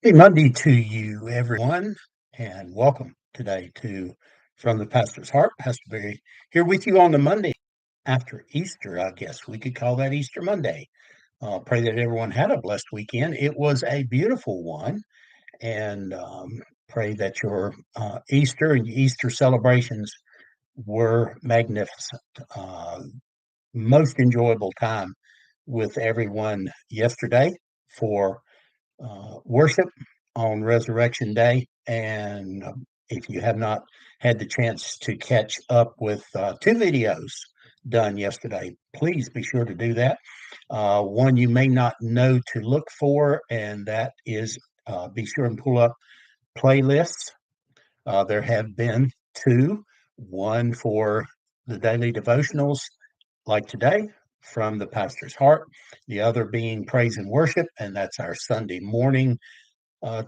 Happy Monday to you, everyone, and welcome today to From the Pastor's Heart. Pastor Barry here with you on the Monday after Easter. I guess we could call that Easter Monday. Pray that everyone had a blessed weekend. It was a beautiful one, and pray that your Easter and Easter celebrations were magnificent. Most enjoyable time with everyone yesterday for worship on Resurrection Day. And if you have not had the chance to catch up with two videos done yesterday, please be sure to do that. One you may not know to look for, and that is be sure and pull up playlists. There have been two, one for the daily devotionals like today from the pastor's heart, the other being praise and worship, and that's our Sunday morning uh,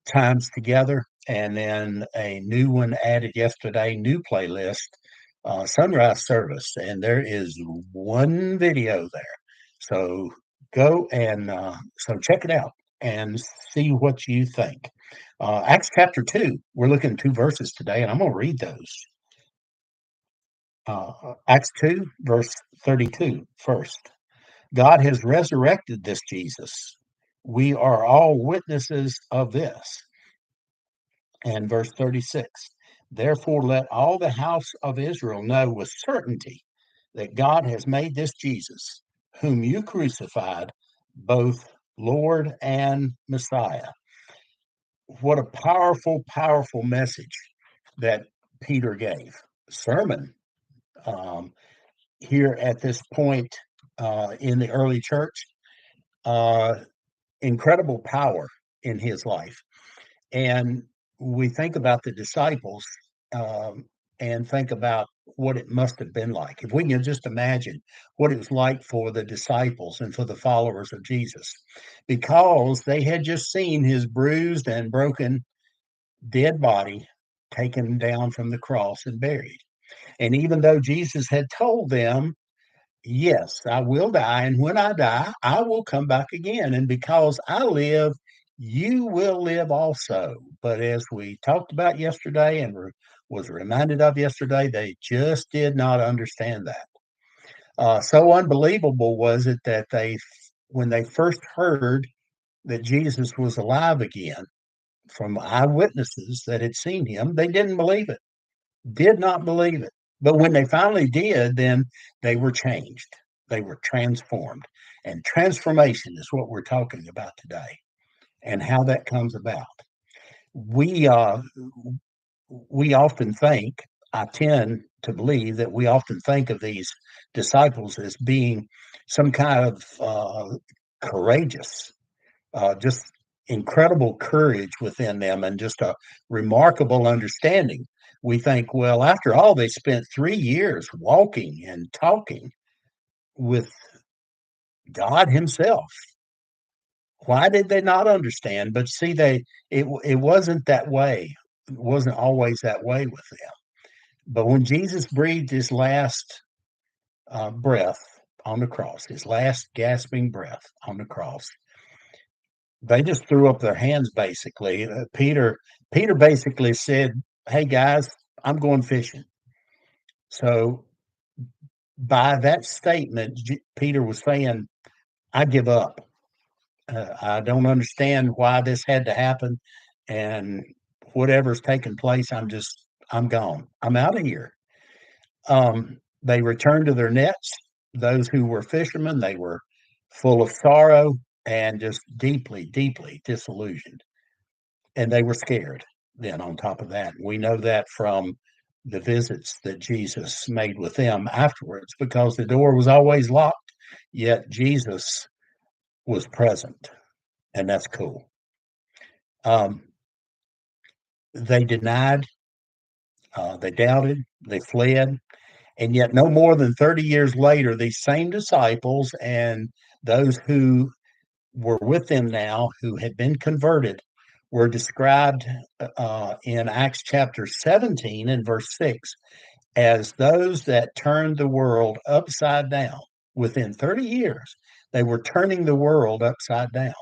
times together. And then a new one added yesterday, new playlist, sunrise service. And there is one video there. So go and so check it out and see what you think. Acts chapter 2, we're looking at two verses today, and I'm going to read those. Acts 2, verse 32 first. God has resurrected this Jesus. We are all witnesses of this. And verse 36, therefore let all the house of Israel know with certainty that God has made this Jesus, whom you crucified, both Lord and Messiah. What a powerful, powerful message that Peter gave. Sermon um, here at this point in the early church. Uh, Incredible power in his life. And we think about the disciples um, and think about what it must have been like. If we can just imagine what it was like for the disciples and for the followers of Jesus, because they had just seen his bruised and broken dead body taken down from the cross and buried. And even though Jesus had told them, yes, I will die, and when I die, I will come back again. And because I live, you will live also. But as we talked about yesterday and was reminded of yesterday, they just did not understand that. So unbelievable was it that when they first heard that Jesus was alive again from eyewitnesses that had seen him, they didn't believe it, did not believe it. But when they finally did, then they were changed. They were transformed. And transformation is what we're talking about today and how that comes about. We uh, we often think, I tend to believe that we often think of these disciples as being some kind of courageous, just incredible courage within them and just a remarkable understanding. We think, well, after all, they spent 3 years walking and talking with God Himself. Why did they not understand? But see, it wasn't that way. It wasn't always that way with them. But when Jesus breathed his last breath on the cross, his last gasping breath on the cross, they just threw up their hands. Basically, Peter basically said, "Hey guys, I'm going fishing." So by that statement, Peter was saying, "I give up. I don't understand why this had to happen, and whatever's taken place, I'm gone. I'm out of here." They returned to their nets. Those who were fishermen, they were full of sorrow and just deeply, deeply disillusioned. And they were scared. Then, on top of that, we know that from the visits that Jesus made with them afterwards, because the door was always locked, yet Jesus was present. And that's cool. Um, they denied, they doubted, they fled. And yet, no more than 30 years later, these same disciples and those who were with them now, who had been converted, were described in Acts chapter 17 and verse 6 as those that turned the world upside down. Within 30 years, they were turning the world upside down.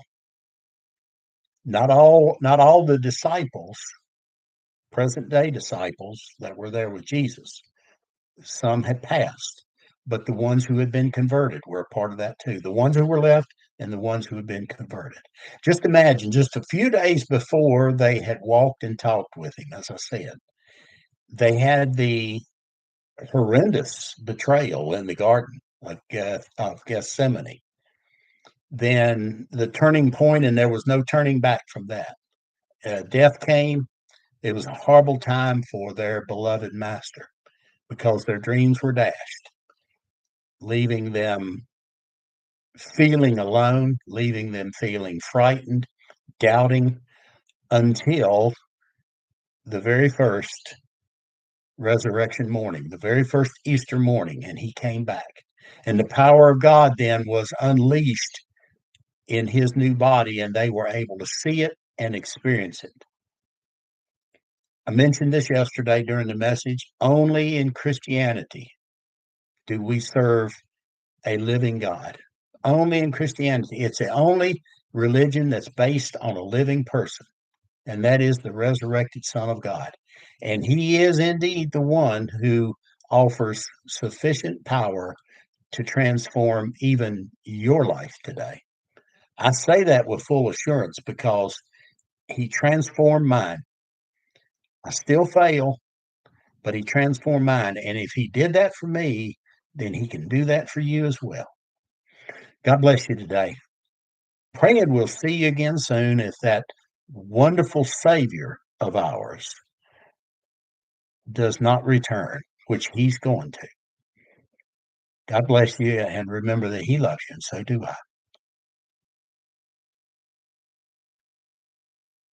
Not all the disciples, present day disciples that were there with Jesus, some had passed, but the ones who had been converted were a part of that too. The ones who were left and the ones who had been converted. Just imagine, just a few days before they had walked and talked with him, as I said, they had the horrendous betrayal in the Garden of Gethsemane. Then the turning point, and there was no turning back from that. Death came. It was a horrible time for their beloved master because their dreams were dashed, leaving them feeling alone, leaving them feeling frightened, doubting, until the very first resurrection morning, the very first Easter morning, and he came back. And the power of God then was unleashed in his new body, and they were able to see it and experience it. I mentioned this yesterday during the message. Only in Christianity do we serve a living God. Only in Christianity. It's the only religion that's based on a living person, and that is the resurrected Son of God. And he is indeed the one who offers sufficient power to transform even your life today. I say that with full assurance because he transformed mine. I still fail, but he transformed mine. And if he did that for me, then he can do that for you as well. God bless you today. Praying we'll see you again soon if that wonderful Savior of ours does not return, which he's going to. God bless you, and remember that he loves you, and so do I.